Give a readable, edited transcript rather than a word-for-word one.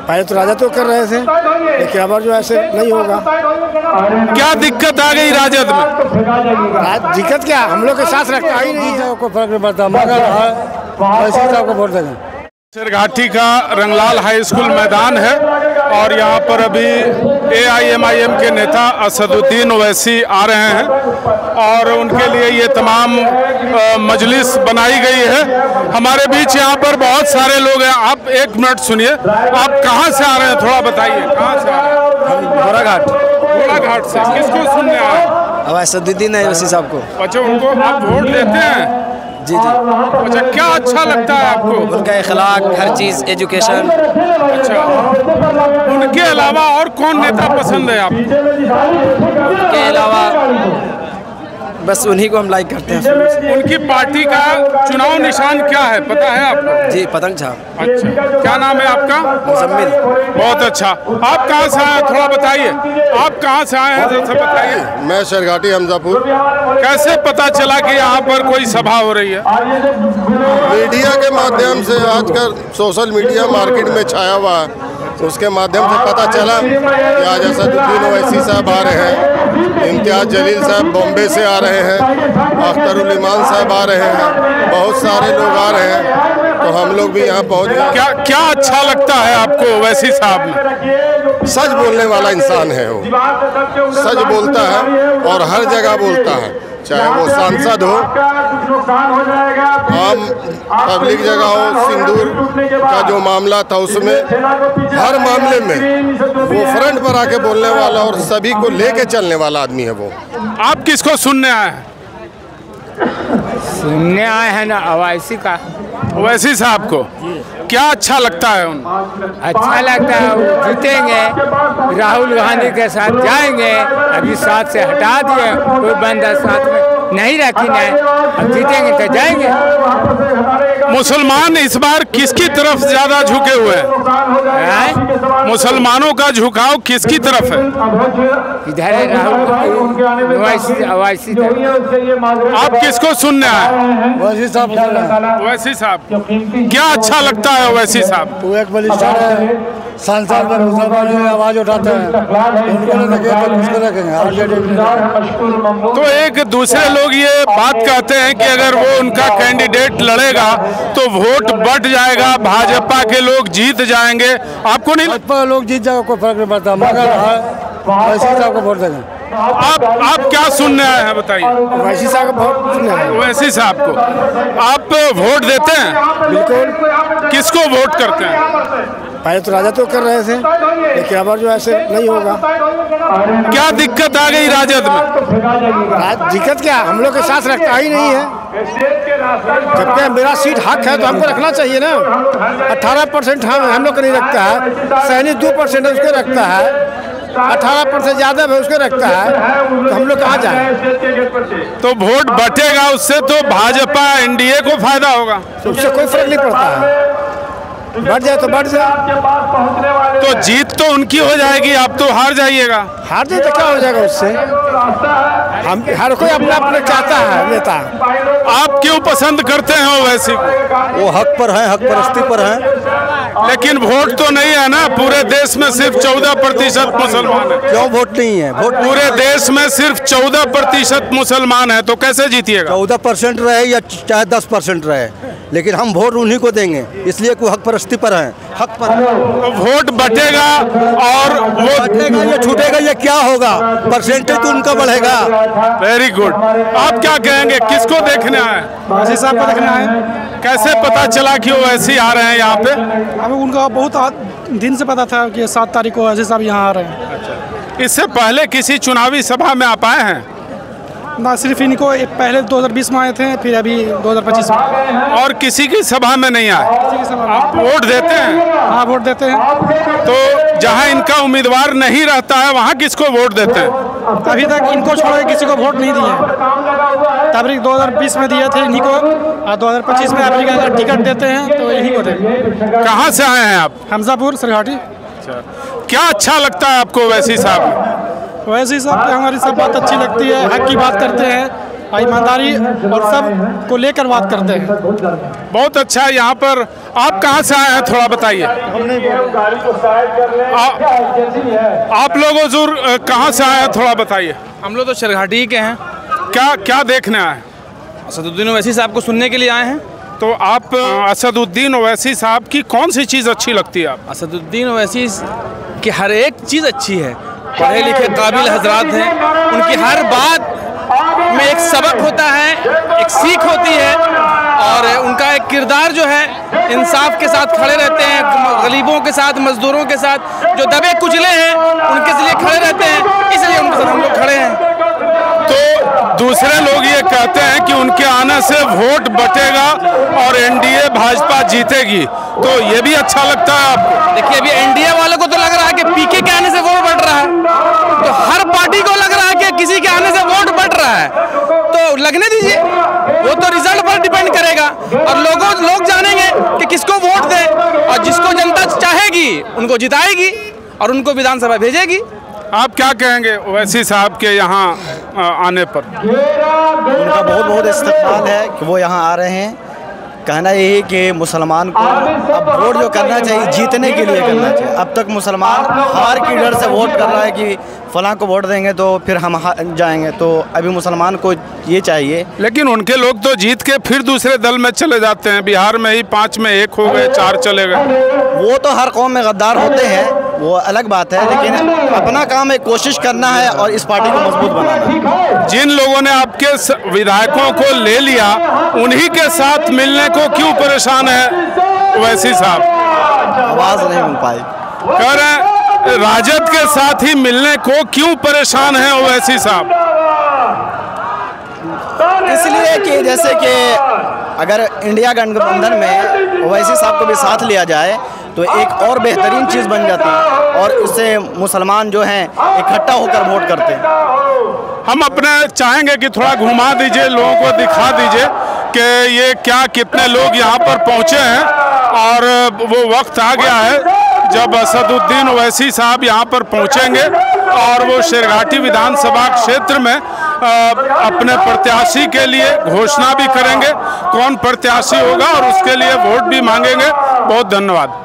पहले तो राजद तो कर रहे थे, लेकिन अब जो ऐसे नहीं होगा। क्या दिक्कत आ गई राजद में? दिक्कत क्या, हम लोग के साथ रखता ही नहीं है, कोई फर्क नहीं पड़ता, मगर वैसे को वोट देंगे। शेरघाटी का रंगलाल हाई स्कूल मैदान है और यहाँ पर अभी AIMIM के नेता असदुद्दीन ओवैसी आ रहे हैं और उनके लिए ये तमाम मजलिस बनाई गई है। हमारे बीच यहाँ पर बहुत सारे लोग हैं। आप एक मिनट सुनिए, आप कहाँ से आ रहे हैं, थोड़ा बताइए, कहाँ से आ रहे हैं? घोड़ाघाट से। किसको सुनने आए? अब असदुद्दीन ओवैसी साहब को। अच्छा, उनको आप वोट देते हैं? जी जी। अच्छा, क्या अच्छा लगता है आपको? उनका अखलाक, हर चीज़, एजुकेशन। अच्छा, उनके अलावा और कौन नेता पसंद है आपको? के अलावा बस उन्हीं को हम लाइक करते हैं। उनकी पार्टी का चुनाव निशान क्या है, पता है आपको? जी, पतंग छाप। अच्छा, क्या नाम है आपका? मुजम्मिल। बहुत अच्छा। आप कहाँ से आए हैं, थोड़ा बताइए। आप कहाँ से आए हैं, जरा बताइए। मैं शेरघाटी हमजापुर। कैसे पता चला कि यहाँ पर कोई सभा हो रही है? मीडिया के माध्यम से, आजकल सोशल मीडिया मार्केट में छाया हुआ है, उसके माध्यम से पता चला कि आज असदुद्दीन ओवैसी साहब आ रहे हैं, इम्तियाज़ जलील साहब बॉम्बे से आ रहे हैं, अख्तरुल इमान साहब आ रहे हैं, बहुत सारे लोग आ रहे हैं, तो हम लोग भी यहाँ पहुँच गए। क्या अच्छा लगता है आपको ओवैसी साहब में? सच बोलने वाला इंसान है वो, सच बोलता है और हर जगह बोलता है, चाहे वो सांसद हो, आम पब्लिक जगह हो, सिंदूर का जो मामला था उसमें, हर मामले में वो फ्रंट पर आके बोलने वाला और सभी को लेके चलने वाला आदमी है वो। आप किसको सुनने आए हैं? सुनने आए हैं ना ओवैसी का। ओवैसी साहब को क्या अच्छा लगता है उन? अच्छा लगता है, वो जीतेंगे, राहुल गांधी के साथ जाएंगे। अभी साथ से हटा दिए, कोई बंदा साथ में नहीं रखी नहीं, अब जीतेंगे तो जाएंगे। मुसलमान इस बार किसकी तरफ ज्यादा झुके हुए हैं? मुसलमानों का झुकाव किसकी तरफ है? इधर है राहुल ओवैसी। आप किसको सुनने आए? ओवैसी साहब। ओवैसी साहब, क्या अच्छा लगता है ओवैसी साहब? वो एक बलिष्ठर है, संसद में मुसलमान जो आवाज़ उठाते हैं, उनको नहीं रखेंगे तो किसको रखेंगे? तो एक दूसरे लोग ये बात कहते हैं कि अगर वो उनका कैंडिडेट लड़ेगा तो वोट बढ़ जाएगा, भाजपा के लोग जीत जाएंगे। आपको नहीं? भाजपा लोग जीत जाएगा, कोई फर्क नहीं पड़ता, मगर ओवैसी साहब को वोट देंगे। आप क्या सुनने आए हैं, बताइए। ओवैसी साहब को वोट सुनने आए हैं। ओवैसी साहब को आप वोट देते हैं? बिल्कुल। किसको वोट करते हैं? पहले तो राजद तो कर रहे थे, लेकिन अब जो ऐसे नहीं होगा। क्या दिक्कत आ गई राजद में? दिक्कत क्या, हम लोग के साथ रखता ही नहीं है, जबकि मेरा सीट हक है तो हमको रखना चाहिए ना। 18% हम लोग को नहीं रखता है, सैनिक 2% उसको रखता है, 18% ज्यादा है उसको रखता है, तो हम लोग कहाँ जाए? तो वोट बटेगा उससे तो भाजपा NDA को फायदा होगा, तो उससे कोई फर्क नहीं पड़ता है, बढ़ जाए तो बढ़ जाए। तो जीत तो उनकी हो जाएगी, आप तो हार जाइएगा। हार जाए तो क्या हो जाएगा उससे? हम हर कोई अपना अपना चाहता है नेता। आप क्यों पसंद करते हैं ओवैसी को? वो हक पर है, हक परस्ती पर है। लेकिन वोट तो नहीं है ना, पूरे देश में सिर्फ 14% मुसलमान है। क्यों वोट नहीं है? वोट पूरे देश में सिर्फ 14% मुसलमान है, तो कैसे जीतिएगा? 14% रहे या चाहे 10% रहे, लेकिन हम वोट उन्हीं को देंगे, इसलिए कोई हक परस्ती पर है, हक पर। तो वोट बटेगा और वो बटेगा या छूटेगा, ये क्या होगा? परसेंटेज तो उनका बढ़ेगा। Very good. आप क्या कहेंगे, किसको देखने आए? ओवैसी साहब को देखना है। कैसे पता चला कि ओवैसी आ रहे हैं यहाँ पे? हमें उनका बहुत दिन से पता था कि 7 तारीख को ओवैसी साहब यहाँ आ रहे हैं। इससे पहले किसी चुनावी सभा में आप आए हैं? ना, सिर्फ इनको पहले 2020 में आए थे, फिर अभी 2025 में। और किसी की सभा में नहीं आए? आप वोट देते हैं? हाँ, वोट देते हैं। तो जहाँ इनका उम्मीदवार नहीं रहता है वहाँ किसको वोट देते हैं? अभी तक इनको छोड़ के किसी को वोट नहीं दिए। तब 2020 में दिए थे इन्हीं को, और 2025 में अभी अगर टिकट देते हैं तो इन्हीं को देंगे। कहाँ से आए हैं आप? हमजापुर, शेरघाटी। क्या अच्छा लगता है आपको ओवैसी साहब? ओवैसी साहब हमारी सब बात अच्छी लगती है, हक की बात करते हैं, और ईमानदारी और सब को लेकर बात करते हैं। बहुत अच्छा है। यहाँ पर आप कहाँ से आए हैं, थोड़ा बताइए। आप लोग हुजूर कहाँ से आए हैं, थोड़ा बताइए। हम लोग तो शरघाटी के हैं। क्या क्या देखने आए? असदुद्दीन ओवैसी साहब को सुनने के लिए आए हैं। तो आप असदुद्दीन ओवैसी साहब की कौन सी चीज़ अच्छी लगती है आप? असदुद्दीन ओवैसी की हर एक चीज़ अच्छी है। पढ़े लिखे काबिल हजरात हैं, उनकी हर बात में एक सबक होता है, एक सीख होती है, और उनका एक किरदार जो है इंसाफ के साथ खड़े रहते हैं, गरीबों के साथ, मजदूरों के साथ, जो दबे कुचले हैं उनके लिए खड़े रहते हैं, इसलिए उनके साथ हम लोग खड़े हैं। तो दूसरे लोग ये कहते हैं कि उनके आने से वोट बटेगा और एनडीए भाजपा जीतेगी, तो ये भी अच्छा लगता है आपको? देखिए, अभी एनडीए वालों को तो लग रहा है कि पीके के आने से वोट बढ़ रहा है, तो हर पार्टी को लग रहा है कि किसी के आने से वोट बढ़ रहा है, तो लगने दीजिए, वो तो रिजल्ट पर डिपेंड करेगा और लोग जानेंगे कि किसको वोट दें, और जिसको जनता चाहेगी उनको जिताएगी और उनको विधानसभा भेजेगी। आप क्या कहेंगे ओवैसी साहब के यहाँ आने पर? उनका बहुत बहुत इस्तकबाल है कि वो यहाँ आ रहे हैं। कहना यही कि मुसलमान को अब वोट जो करना चाहिए जीतने के लिए करना चाहिए। अब तक मुसलमान हार की डर से वोट कर रहा है कि फलां को वोट देंगे तो फिर हम जाएंगे, तो अभी मुसलमान को ये चाहिए। लेकिन उनके लोग तो जीत के फिर दूसरे दल में चले जाते हैं। बिहार में ही 5 में 1 हो गए, 4 चले गए। वो तो हर कौम में गद्दार होते हैं, वो अलग बात है, लेकिन अपना काम है कोशिश करना है और इस पार्टी को मजबूत बनाना है। जिन लोगों ने आपके विधायकों को ले लिया, उन्हीं के साथ मिलने को क्यों परेशान है ओवैसी साहब? आवाज़ नहीं मिल पाई। कह रहे हैं राजद के साथ ही मिलने को क्यों परेशान है ओवैसी साहब? इसलिए कि जैसे कि अगर इंडिया गठबंधन में ओवैसी साहब को भी साथ लिया जाए तो एक और बेहतरीन चीज़ बन जाती है और इससे मुसलमान जो हैं इकट्ठा होकर वोट करते हैं। हम अपने चाहेंगे कि थोड़ा घुमा दीजिए, लोगों को दिखा दीजिए कि ये क्या कितने लोग यहाँ पर पहुँचे हैं, और वो वक्त आ गया है जब असदुद्दीन ओवैसी साहब यहाँ पर पहुँचेंगे और वो शेरघाटी विधानसभा क्षेत्र में अपने प्रत्याशी के लिए घोषणा भी करेंगे, कौन प्रत्याशी होगा और उसके लिए वोट भी मांगेंगे। बहुत धन्यवाद।